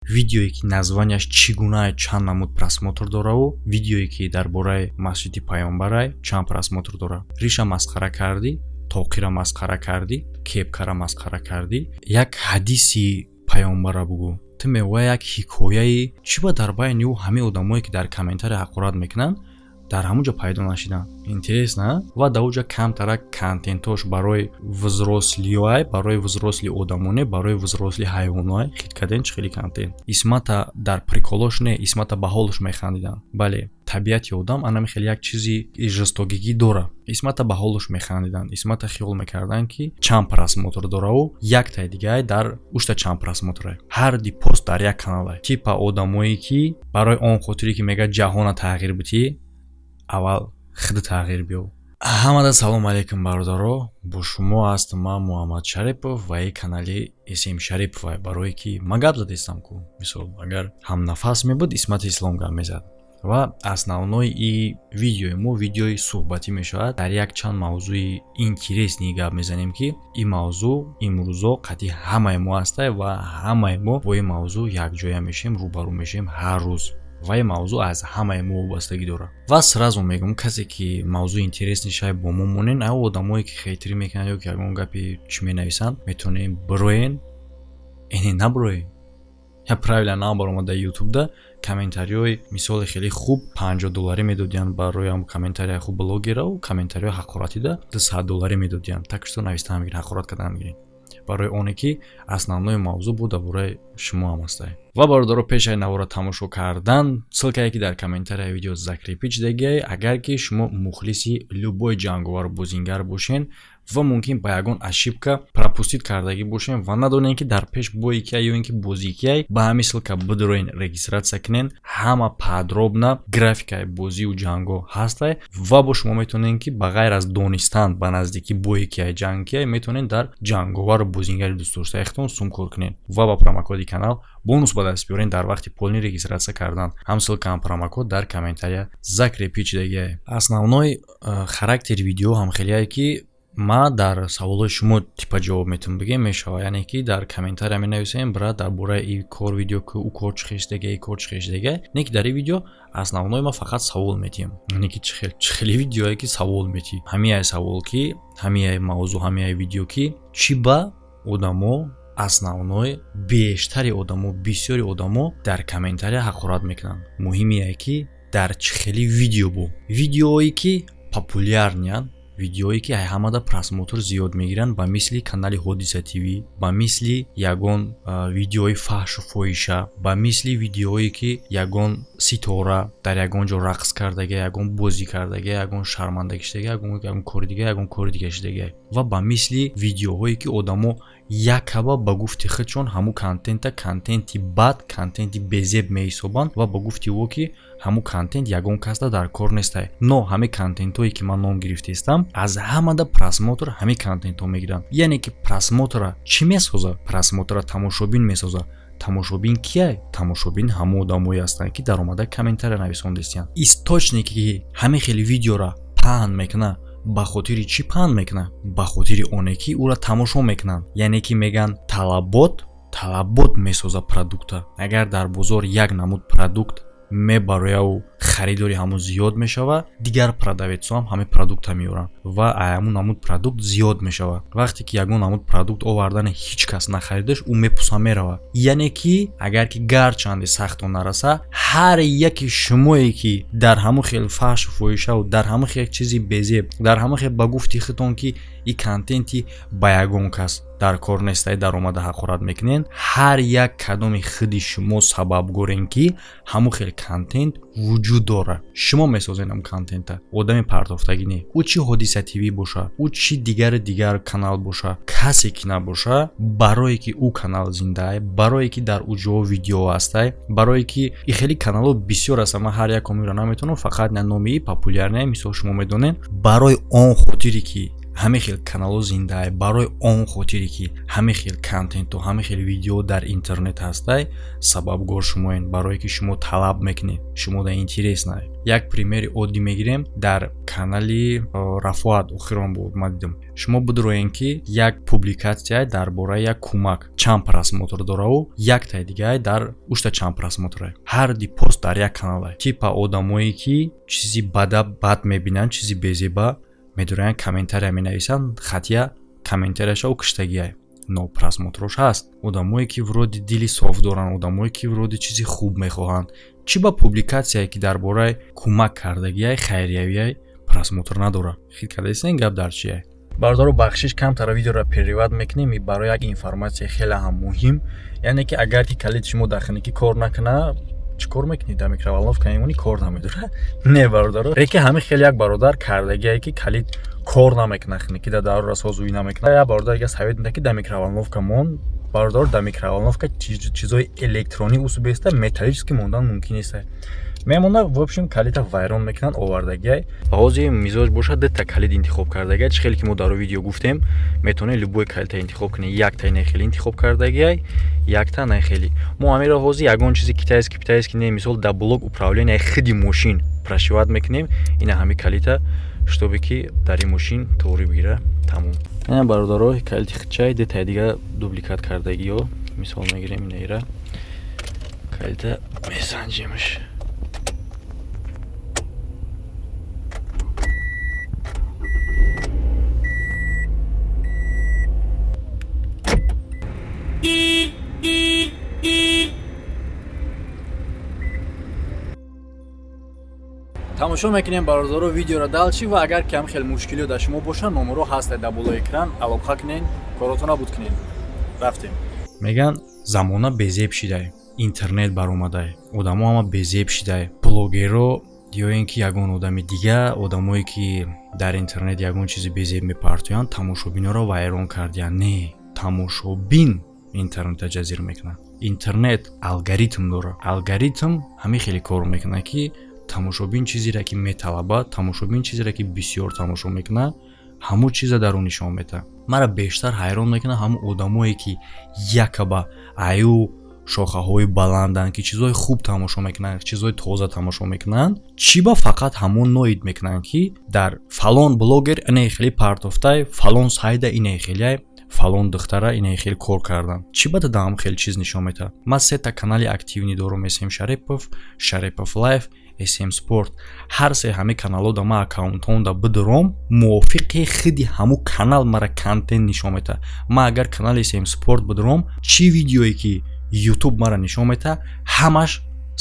видеое ки названиаш чӣ гуна чанд намуд просмотр дораву видеое ки дар бораи масҷиди паёнбарай чанд просмотр дора. Риша масхара кардӣ, тоқира масхара кардӣ, кепкара масхара кардӣ, як ҳадиси паёнбара бугӯ. Ту меояй як ҳикояи чӣ ба дар байни ӯ ҳамаи одамое ки дар комментария ҳақорат мекунанд дар ҳамуҷо пайдо нашидан. Интересно, ва дар уҷа камтарак контентош барои взрослиёй, барои взросли одамоне, барои взросли ҳайвоное хит кардем чӣ хеле контент. Исмата дар приколош не, исмата ба ҳолош механдидан. Бале, табиати одам ана мехел як чизи жестокигӣ дора. Исмата ба ҳолош механдидан, исмата хиёл мекардан ки чанд просмотр дораву яктаи дигаи дар ушта чанд просмотрай. Ҳар ди пост дар як каналай. Типа одамое ки барои он хотире ки мега ҷаҳона тағйир битӣ, аввал худ тағйир биёв. Ҳамада салом алейкум бародаро. Бо шумо ҳастам ман Муҳаммад Шарипов ва ин канали исм Шарипова. Барое ки ман гап задистам ку. Мисол агар ҳамнафас мебуд исмати ислом гап мезад. Ва основной и видеои мо видеои суҳбатӣ мешавад. Дар як чанд мавзӯи интересни гап мезанем ки ин мавзӯъ имрӯзо қатъи ҳамаи мо ҳастай ва ҳамаи мо бо ин мавзӯъ якҷоя мешем, рӯбарӯ мешем ҳар рӯз. Ва ин мавзӯъ аз ҳамаи мо вобастагӣ дорад. Ва сразу мегӯм касе ки мавзӯъ интересни шай бо мо монен, ав одамое ки хейтирӣ мекунанд ё ки ягон гапи чӣ менависанд, метавонем бироен, эне набироем. Я правило наобаромада ютубда комментариҳои мисоли хеле хуб $50 медодиянд барои ҳам комментарияи хуб блогераву комментариҳои ҳақоратида $200 медодиянд. Так што нависта ҳамгирин, ҳақорат карда ҳамгирин. Барои оне ки основной мавзӯъ буда бораи шумо ҳам астае. Ва бародаро пешаи навора тамошо кардан ссилкае ки дар комментарияи видео закрепить дагиай. Агар ки шумо мухлиси любой ҷанговар бозингар бошен ва мумкин ба ягон ошибка пропустит кардагӣ бошен ва надонем ки дар пеш бое кияй ё ин ки бозӣ кияй, ба ҳамин ссилка бидуроен регистратсия кунен. Ҳама подробна графикаи бозию ҷанго ҳастай ва бо шумо метавонем ки ба ғайр аз донистан ба наздики бое кияй ҷанг кияй метавонем дар ҷанговару бозингари дӯстдоштаихтон сумкор кунем ва ба промокоди канал бонус ба даст биёрен дар вақти полни регистратсия кардан. Ҳам ссилка ҳам промокод дар комментария закрепичдагиай. Основной характери видео ҳам хелеае ки ма дар саволҳои шумо типа ҷавоб метавонам бигем мешава, яъне ки дар комментария менависем брат дар бораи ин кор видео ки ӯ кор чӣ хешдагиай, кор чӣ хешдагиай. Не ки дар ин видео основной ма фақат савол метиҳем. Не ки чӣ хеле видеое ки савол метӣ. Ҳамияи савол ки, ҳамияи мавзӯъ, ҳамияи видео ки чӣ ба одамо основной бештари одамо, бисёри одамо дар комментария ҳақорат мекунанд. Муҳимие ки дар чӣ хеле видео бо. Видеое ки популярнянд, видеое ки ҳамада просмотр зиёд мегиранд, ба мисли канали Ҳодиса ТВ, ба мисли ягон видеои фаҳшу фоҳиша, ба мисли видеое ки ягон ситора дар ягон ҷо рақс кардагиай, ягон бозӣ кардагиай, ягон шармандагӣ шудагиай, ягон кори дига, ягон кори дига шудагиай. Ва ба мисли видеоҳое ки одамо якаба ба гуфти худшон ҳамун контенти бад, контенти безеб меҳисобанд ва ба гуфти ӯ ки ҳамун контент ягон касда дар кор нестай. Но ҳамин контентҳое ки ман ном гирифтаистам аз ҳамада просмотр ҳамин контентҳо мегиранд. Яъне ки просмотра чӣ месозад? Просмотра тамошобин месозад. Тамошобин кияй? Тамошобин ҳамон одамое ҳастанд ки даромада комментария нависондистиянд. Источники ки ҳамин хеле видеора паҳн мекунад ба хотири чӣ паҳн мекунад? Ба хотири оне ки ӯра тамошо мекунанд. Яъне ки меган талабот месозад продукта. Агар дар бозор як намуд продукт мебарояу харидори ҳамун зиёд мешава, дигар продавецо ҳам ҳамин продукта меоранд ва ҳамун намуд продукт зиёд мешава. Вақте ки ягон намуд продукт овардан ҳеҷ кас нахаридаш, ӯ мепуса мерава. Яъне ки агар ки гарчанде сахто нараса, ҳар яки шумое ки дар ҳамун хел фаҳшу фоҳишаву дар ҳамун хел чизи безеб, дар ҳамун хел ба гуфти худтон ки ин контенти ба ягон кас дар кор нестай даромада ҳақорат мекунен, ҳар як кадоми худи шумо сабабгорен ки ҳамун хел контент вуҷуд дора. Шумо месозен ҳам контента. Одами партофтагӣ не. ӯ чӣ Ҳодиса ТВ боша, ӯ чӣ дигар канал боша, касе ки набоша, барое ки ӯ канал зиндае, барое ки дар ӯ ҷо видео ҳастай, барое ки ин хеле каналҳо бисёр аст, ама ҳар якомиро наметавонам фақат номи популярнае мисол шумо медонен. Барои он хотире ки ҳама хел каналҳо зиндаай барои он хотире ки ҳама хел контенту ҳама хел видео дар интернет ҳастай сабабгор шумоен барое ки шумо талаб мекунед шумода интереснае. як примери оддӣ мегирем дар канали Рафоат охирон буд ма дидам. шумо бидроен ки як публикатсия дар бораи як кӯмак чанд просмотр дораву яктай дигаи дар ушта чанд просмотрае. ҳар ди пост дар як каналае. типа одамое ки чизи бад мебинанд чизи безеба медуроян комментария менависанд хатия комментарияшо киштагиае но просмотрош ҳаст. одамое ки вроди дили соф доранд одамое ки вроди чизи хуб мехоҳанд чӣ ба публикатсияе ки дар бораи кӯмак кардагиае хайриявие просмотр надора. хит кардасен гап дар чие. бардору бахшиш камтара видеоро перевод мекунем барои як информация хеле ҳам муҳим. яъне ки агар ки калид шумо дахне ки кор накуна чӣ кор мекунӣ дар микроволновка мемонӣ кор намедора. не бардоро реки ҳами хеле як бародар кардагие ки калид кор намекуна хне ки дар дарора созуӣ намекуна я бародар я совет меда ки дар микроволновка мон бардор дар микроволновка чизои электронӣ усубеста металлически мондан мумкин нест. мемона в общем калида вайрон мекунанд овардагиай ҳозир мизоҷ бошад дета калид интихоб кардагиай чӣ хеле ки мо дар видео гуфтем метавонед любой калида интихоб кунед яктай не хеле интихоб кардагиай якта не хеле. мо амира ҳозир ягон чизи китайски не мисол дар блок управления хиди мошин прошиват мекунем ина ҳами калида чтобы ки дар ин мошин тоъри бигира тамом. ина бародаро калиди хичай детай дига дубликат кардагиё мисол мегирем инаира калида месанҷимш. тамошо мекунем бародаро видеоро далчи ва агар кам хел мушкилиё дар шумо боша номеро ҳаст дар болои экран алоқа кунед корото набуд кунед. рафтем. меган замона безеб шидае интернет баромадае одамо ҳама безеб шидае блогеро ё ин ки ягон одами дига одамое ки дар интернет ягон чизи безеб мепартоянд тамошобиноро вайрон кардиянд. не тамошобин интернета ҷазир мекунад. интернет алгоритм дора. алгоритм ҳами хеле кор мекунад ки тамошобин чизеро ки металабад тамошобин чизеро ки бисёр тамошо мекуна ҳамо чиза дар он нишон метаҳад. мара бештар ҳайрон мекунад ҳамо одамое ки якаба аю шохаҳои баланданд ки чизои хуб тамошо мекунанд чизои тоза тамошо мекунанд чиба фақат ҳамон ноид мекунанд ки дар фалон блогер ине хеле партофтай фалон сайда ине хеле фалон духтара ине хеле кор кардан чиба дадам хеле чиз нишон метаҳад. ман сета канали активни дорум SM Шарипов, Шарипов Life, SM Sport. ҳар се ҳами каналҳо да ман аккаунтон да бидорам мувофиқи хиди ҳамо канал мара контент нишон метаҳад. ман агар канали SM Sport бидорам чӣ видеое ки YouTube мара нишон метаҳад ҳамаш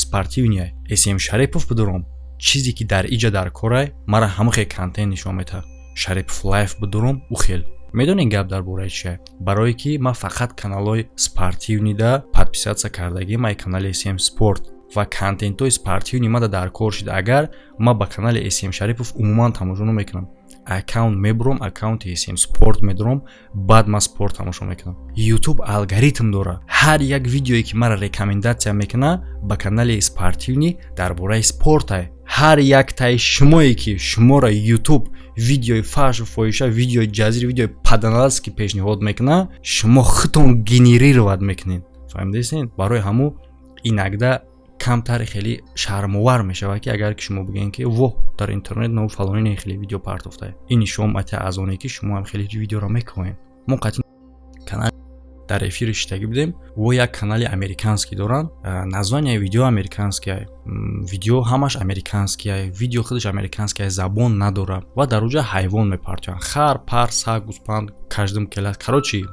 спортивния. SM Шарипов бидорам чизе ки дар иҷа дар корай мара ҳама хел контент нишон метаҳад. Шарипов Life бидорам у хел медонен гап дар бораи чие. барое ки ман фақат каналҳои спортивнида подписатсия кардагӣ май канали SM Sport ва контентҳои спортивни мада дар кор шида. агар ман ба канали SM Шарипов умуман тамошо намекунам аккаунт мебурам аккаунти SM Sport медорам баъд ман спорт тамошо мекунам. YouTube алгоритм дора. ҳар як видеое ки мара рекомендатсия мекуна ба канали спортивни дар бораи спортае. ҳар яктаи шумое ки шуморо YouTube видеои фаҳшу фоҳиша видеои ҷазир видеои паданалски пешниҳод мекуна шумо худтон генерировать мекунед. фаҳмидасен барои ҳамо инагда камтар хеле шармовар мешавад ки агар ки шумо бигӯед ки воҳ дар интернет но фалони хеле видео партофтае ин нишон ати аз оне ки шумо ҳам хеле видеоро мекунед. мо қати канал дар эфири шитагӣ будем во як канали американский доранд название видео американские видео ҳамаш американские видео худаш американские забон надора ва дар уҷа ҳайвон мепартоянд хар пар саг гуспанд каждым келас короче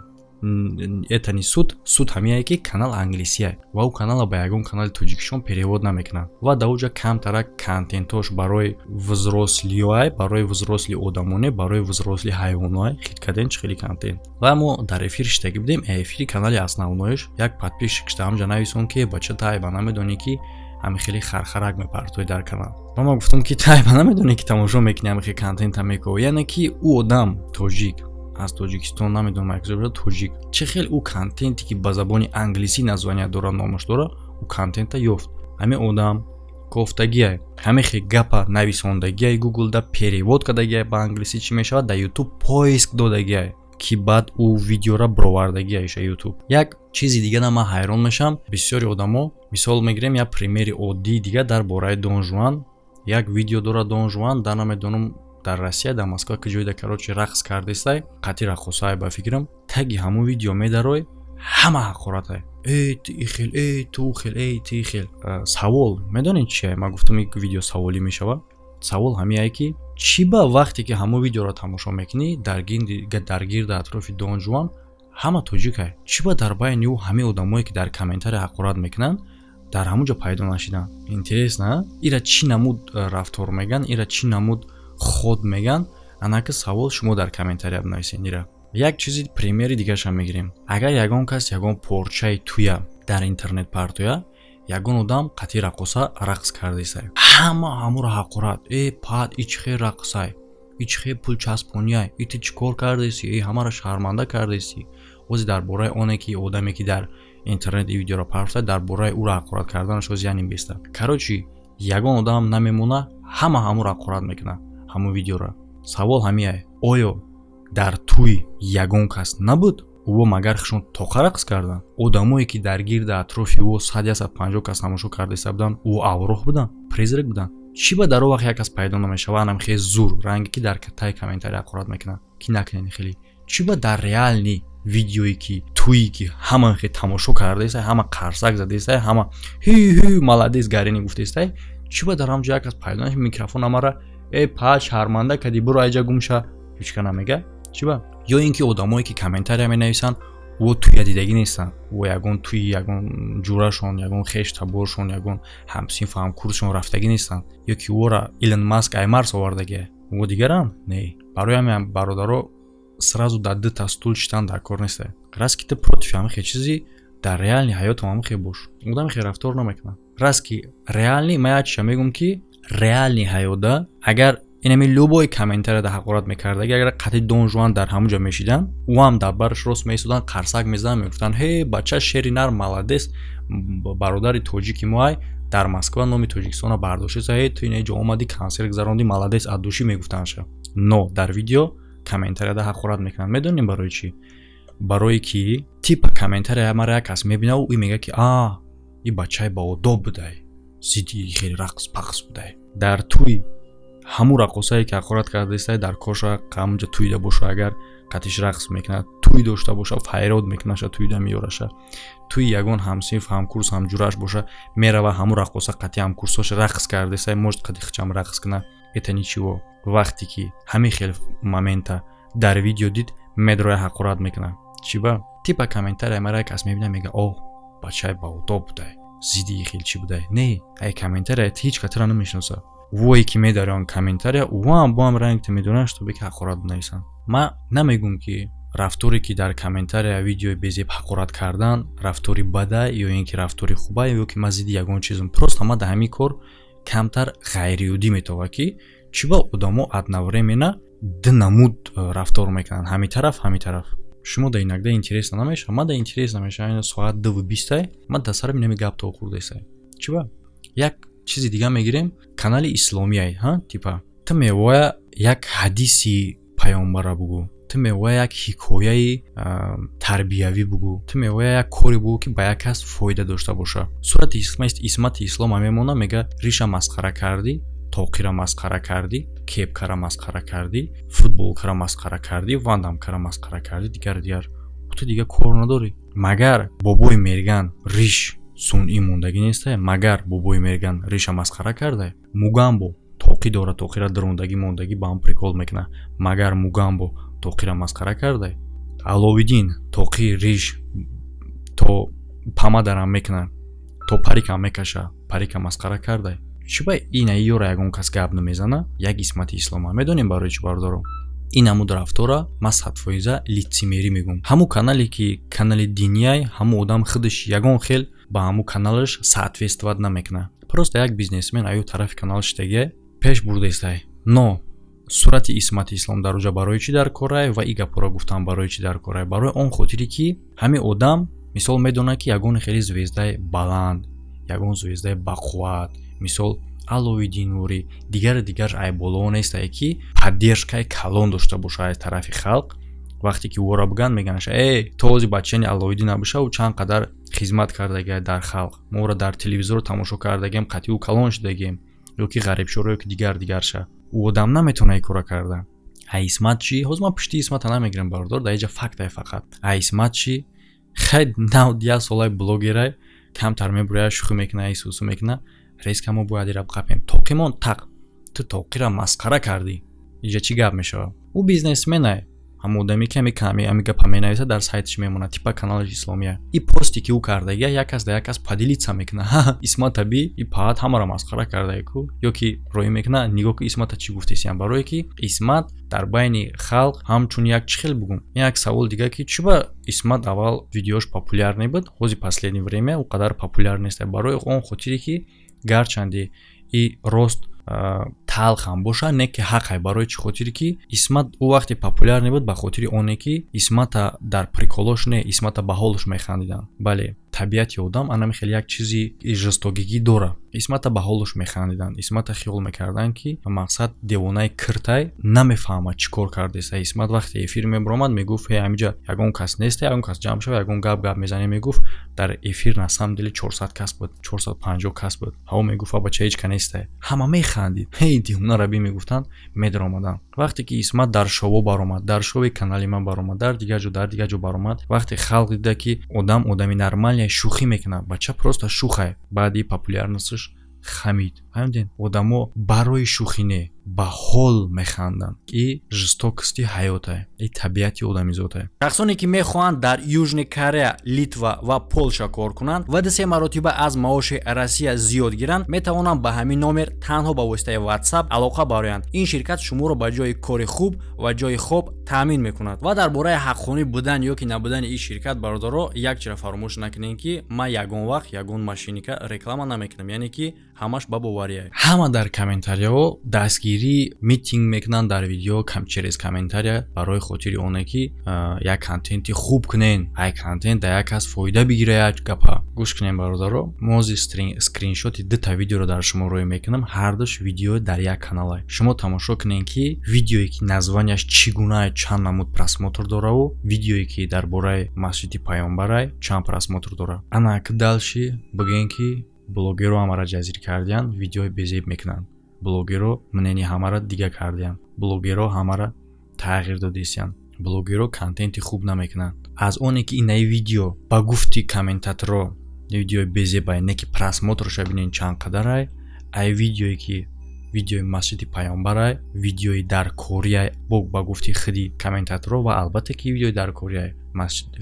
это не суд ҳамияе ки канал англисие ва у канала ба ягон канали тоҷикистон перевод намекунанд ва дар уҷа камтара контентош барои взрослиёй барои взросли одамоне барои взросли ҳайвоное хит кардем чӣ хеле контент. ва мо дар эфири шитагӣ будем эфири канали основноиш як подписчик штам ҷа нависон ки бача тай ба намедонӣ ки ҳами хеле хархарак мепартои дар канал. ва ман гуфтам ки тай ба намедонӣ ки тамошо мекунӣ ҳами хеле контента мекунӣ яъне ки у одам тоҷик аз Тоҷикистон намедонам як ҷо тоҷик чӣ хел у контенте ки ба забони англисӣ названия дора номаш дора у контента ёфт. ҳамин одам кофтагия, ҳамихе гапа нависондагия гуглда перевод кардагия ба англисӣ чӣ мешавад дар ютуб поиск додагия ки баъд ӯ видеора баровардагия иша ютуб. Як чизи дигара ман ҳайрон мешам, бисёри одамо мисол мегирем як примери оддии дига дар бораи Дон Жуан. Як видео дорад Дон Жуан, дар намедонам дар Россия дар Москва ки ҷойда карочи рақс кардестай, қатъи рақосае ба фикрам, таги ҳамон видео медарой, ҳама ҳақоратае. Ти ихел, ту хел, ти хел. Савол медонед чие? Ман гуфтам ин видео саволӣ мешава. Савол ҳамиае ки чӣ ба вақте ки ҳамон видеоро тамошо мекунӣ дар гирди атрофи Дон Жуан ҳама тоҷикае, чӣ ба дар байни ӯ ҳамаи одамое ки дар комментария ҳақорат мекунанд дар ҳамон ҷо пайдо нашиданд? Интересна? Ира чӣ намуд рафтор меган, ира чӣ намуд ход меган? Анаки савол шумо дар комментария бинависед. Ира як чизи примери дигашам мегирем. Агар ягон кас ягон порчаи туя дар интернет партоя, ягон одам қатъи рақоса рақс кардесай, ҳама ҳамуро ҳақорат. Пад ичхе рақсай, ичхе пул часпоняй, ти чикор кардеси, ҳамаро шарманда кардеси. Ози дар бораи оне ки одаме ки дар интернет ин видеоро партоя дар бораи ӯро ҳақорат карданаш ози янин беста. Карочи ягон одам намемона, ҳама ҳамуро ҳақорат мекунад ҳамон видеоро. Савол ҳамиае, оё дар туи ягон кас набуд? ӯ магар хишон тоқа рақс кардан? Одамое ки дар гирди атрофи ӯ 100-150 кас тамошо кардеса буданд, ӯ аврох буданд, призрак буданд. Чӣ ба дар он вақт як кас пайдо намешава, анам хеле зур ранге ки дар таи комментария ҳақорат мекунад ки накунед хеле. Чӣ ба дар реални видеое ки туи ки ҳама хе тамошо кардесай, ҳама қарсак задесай, ҳама ҳи маладес гарини гуфтесай, чӣ ба дар ҳамҷо як кас пайдо намешава микрофон амара па шарманда кади буро айҷа гумша ҳеч ка намега? Чӣ ба? Ё ин ки одамое ки комментария менависанд ӯ туя дидагӣ нестанд, ӯ ягон туи ягон ҷурашон, ягон хеш таборшон, ягон ҳамсинф ҳамкурсшон рафтагӣ нестанд, ё ки ӯро Илон Маск ай Марс овардагия. Ӯ дигаранд? Не. Барои ҳамин бародаро сразу дар дита стул читан дар кор нестае. Раз ки ты против ҳамихе чизи дар реални ҳаётам ҳамихе бош. Одам хе рафтор намекунад. Раз ки реални ман як чиша мегум ки реални ҳаётда агар инами любой комментарияда ҳақорат мекардаги агар қатъи Дон Жуан дар ҳамон ҷо мешидан, ӯ ҳам дар бараш рост меистодан, қарсак мезанан, мегуфтан бача шери нар маладес, бародари тоҷики моай дар Москва номи Тоҷикистона бардоштеса, ту ин ҷо омади консерт гузаронди, маладес аддушӣ мегуфтанша. Но дар видео комментарияда ҳақорат мекунанд. Медонем барои чӣ? Барое ки типа комментария мара як кас мебина, ӯ мега ки и бачаи баодоб будай, зидди хеле рақс пақс будай. Дар туи ҳамун рақосае ки ҳақорат кардесай дар корша ҳамунҷа туида боша, агар қатиш рақс мекунад, туи дошта боша, файрод мекунаша, туида меёраша. Туи ягон ҳамсинф, ҳамкурс, ҳамҷураш боша, мерава ҳамун рақоса қатъи ҳамкурсош рақс кардесай, может қатъи хичам рақс куна. Это ничего. Вақте ки ҳамин хел момента дар видео дид, медроя ҳақорат мекунад. Чӣ ба? Типа комментария мара як кас мебина мега бачаи баодоб будай, зидди хел чӣ будай. Не, ай комментария ҳеҷ катира намешноса. Вое ки медарён комментария, ӯам бо ҳам ранг медонаш то беки ҳақорат нависанд. Ман намегум ки рафторе ки дар комментария видеои безеб ҳақорат кардан рафтори бада ё ин ки рафтори хуба ё ки ман зидди ягон чизм. Просто ман дар ҳамин кор камтар ғайриоддӣ метова ки чӣ ба одамо одновременно ду намуд рафтор мекунанд, ҳами тараф. Шумо да инагда интересно намешава? Ман да интересно мешава. Соат 2:20 ман дар сари нами гап то хурдесай. Чӣ ба? Як чизи дига мегирем, канали исломияй, типа ту мевоя як ҳадиси паёнбара бугӯ, ту мевоя як ҳикояи тарбиявӣ бугӯ, ту мевоя як кори бугӯ ки ба як кас фоида дошта боша. Сурати исмати ислома мемона, мега риша масхара кардӣ, тоқира масхара кардӣ, кепкара масхара кардӣ, футболкара масхара кардӣ, вандамкара масхара кардӣ, дигар ту дига кор надорӣ. Магар бобои мерган риш сунъӣ мондагӣ нестае? Магар бобои мерган риша масхара кардай? Мугамбо тоқӣ дора, тоқира дрондагӣ ба ҳам прикол мекуна. Магар Мугамбо тоқира масхара кардай? Аловиддин тоқӣ риш то помадарам мекуна, то парикам мекаша, парика масхара кардай? Чӣ ба ина ёра ягон кас гап намезана? Як исмати ислома. Медонем барои чӣ бардорам? ин ҳамуд рафтора ман 100% лицемерӣ мегӯм. Ҳамун канале ки канали динияй, ҳамун одам худаш ягон хел ба ҳамун каналаш соответствовать намекуна. Просто як бизнесмен аю тарафи каналаш тагия пеш бурдестай. Но сурати исмати ислом дар оҷа барои чӣ дар корай ва и гапора гуфтам барои чӣ дар корай? Барои он хотире ки ҳамин одам мисол медонад ки ягони хеле звездаи баланд, ягон звездаи бақувват, мисол Аловидди Нурӣ, дигар айболоо нестае ки поддержкаи калон дошта бошад аз тарафи халқ. вақте ки ора биган меганаш то ҳозир бачани Аловидди набошаву чанд қадар хизмат кардагиа дар халқ, мо ора дар телевизор тамошо кардагием, қатъи калон шудагием, ёки ғарибшоро ёки дигарша. ӯ одам наметавона ин кора карда. Исмат чӣ? ҳозир ман пушти Исмата намегирам бародор, дар инҷа фактае фақат. Исмат чӣ? хай 9-10 солаи блогерай камтар мебурая, шӯхӣ мекуна, сусу мекуна, резка мо бояд ира бқапем. Тоқимон тақ. Ту тоқира масхара кардӣ. инҷа чӣ гап мешавад? ӯ бизнесменае. ҳама одаме ки ами гапа менависа дар сайтиш мемонад, типа каналиш исломия. И посте ки ӯ кардагия як кас да як кас падилица мекуна. Исмата би и паат ҳамаро масхара кардаи ку, ёки роӣ мекуна, нигоҳ ки Исмата чӣ гуфтесиям, барое ки Исмат дар байни халқ ҳамчун як чӣ хел бугум. Як савол дига ки чӯба Исмат аввал видеош популяр небуд, ҳозир последни время ӯ қадар популяр нест. Барои он хотире ки гарчанде и рост талхам боша, не ки ҳақай. Барои чӣ хотире ки Исмат ӯ вақте популяр небуд, ба хотири оне ки Исмата дар приколош не, Исмата ба ҳолаш механдидан. Бале, табиати одам анами хеле як чизи жестокигӣ дора. Исмата ба ҳолаш механдидан. Исмата хиёл мекардан ки мақсад девонаи киртай намефаҳма чӣ кор кардеса. Исмат вақте эфир мебаромад мегуфт ҳамиҷа ягон кас нест, ягон кас ҷамъ шава, ягон гап мезанем, мегуфт дар эфир на самом деле 400 кас буд, 450 кас буд. ҳаво мегуфт бача ҳеҷ несте. ҳама механдид. Диҳуна раби мегуфтанд медаромадан. вақте ки Исмат дар шово баромад, дар шови канали ман баромад, дар дигар ҷо баромад, вақте халқ дида ки одами нормалия шӯхӣ мекунад, бача просто шӯхае. баъди популярностиш хамид. ҳамдин одамо барои шӯхӣ не, ба ҳол механданд. и жестокости ҳаётае, и табиати одамизодае. шахсоне ки мехоҳанд дар Южни Корея, Литва ва Полша кор кунанд ва 3 маротиба аз маоши Россия зиёд гиранд, метавонанд ба ҳамин номер танҳо ба воситаи WhatsApp алоқа бароянд. ин ширкат шуморо ба ҷои кори хуб ва ҷои хоб таъмин мекунад. ва дар бораи ҳаққонӣ будан ёки набудани ин ширкат, бародаро, якчиро фаромӯш накунед ки ман ягон вақт ягон машиника реклама намекунам, яъне ки ҳамаш ба бовария. ҳама дар комментарияҳо дастгирӣ митинг мекунанд дар видео через комментария барои хотири оне ки як контенти хуб кунен, ай контент да як кас фоида бигира. як гапа гӯш кунем бародаро, мо ҳозир скриншоти дута видеоро дар шумо рӯй мекунам. ҳар душ видео дар як канале. шумо тамошо кунед ки видеое ки названиаш чӣ гуна чанд намуд просмотр дораву видеое ки дар бораи масҷиди паёнбарай чанд просмотр дора. ана далши бигӯен ки блогеро ҳамара ҷазир кардиян, видеои безеб мекунанд. блогеро мнени ҳамара дига кардиян. блогеро ҳамара тағйир додисиян. блогеро контенти хуб намекунанд. аз оне ки инаи видео ба гуфти комментаторо видеои безебай, не ки просмотрша бинен чанд қадарай, ай видеое ки видеои масҷиди паёнбарай, видеои дар корияй ба гуфти худи комментаторо ва албатта ки видеои дар корияй,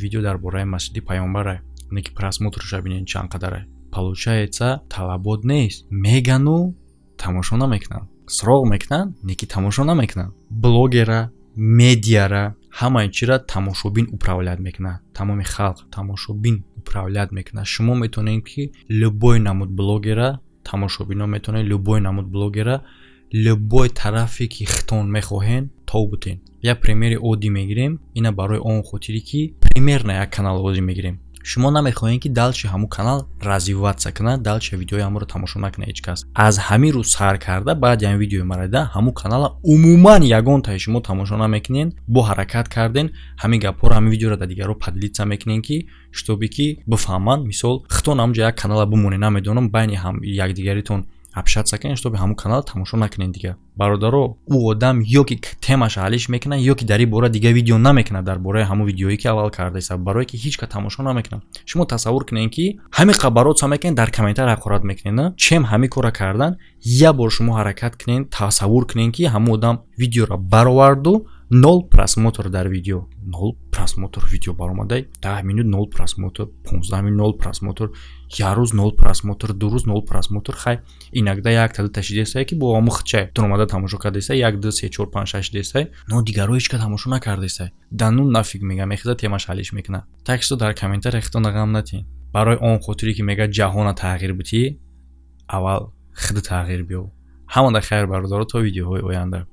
видео дар бораи масҷиди паёнбарай, не ки просмотрша бинен чанд қадарай. получается талабот нест. мегану тамошо намекунанд. сроғ мекунанд, не ки тамошо намекунанд. блогера, медиара, ҳамаи чира тамошобин управлят мекунад. тамоми халқ тамошобин управлят мекунад. шумо метавонед ки любой намуд блогера, тамошобино метавонед любой намуд блогера, любой тарафе ки хитон мехоҳен то бутен. як примери оддӣ мегирем. ина барои он хотире ки пример на як канал оддӣ мегирем. шумо намехоҳед ки далчи ҳамун канал развиватса кунад, далчи видеои ҳамуро тамошо накунад ҳеҷ кас. аз ҳамин рӯз сар карда баъди ҳамин видеои мара дида ҳамун канала умуман ягон таи шумо тамошо намекунед, бо ҳаракат карден ҳамин гапҳоро, ҳамин видеоро да дигаро падлитса мекунед ки шутоби ки бифаҳманд. мисол хитон ҳамунҷа як канала бимонед, намедонам байни якдигаритон общаться кунед, чтобы ҳамун канал тамошо накунед дига. бародаро, ӯ одам ёки темаш ҳалиш мекунад, ёки дар ин бора дига видео намекунад дар бораи ҳамун видеое ки аввал кардааст, барое ки ҳеҷ кас тамошо намекунад. шумо тасаввур кунед ки ҳамин қабаротса мекунед, дар комментар ҳақорат мекунед, на чем ҳамин кора кардан. як бор шумо ҳаракат кунед, тасаввур кунед ки ҳамун одам видеоро бароварду 0 просмотр дар видео. 0 просмотр видео баромадай, 10 минут 0 просмотр, 15 минут 0 просмотр, як рӯз 0 просмотр, 2 рӯз 0 просмотр. хай инакда як та ташидесай ки бо амухчай туномада тамошо кардесай, 1 2 3 4 5 6 десай, но дигаро ҳеҷ ка тамошо накардесай. дану нафиг мегам мехиза темаш ҳалиш мекуна. так что дар комментар хитона гам натин. барои он хотире ки мега ҷаҳона тағйир бути, аввал худ тағйир биёв. ҳамада хайр бародаро, то видеоҳои оянда.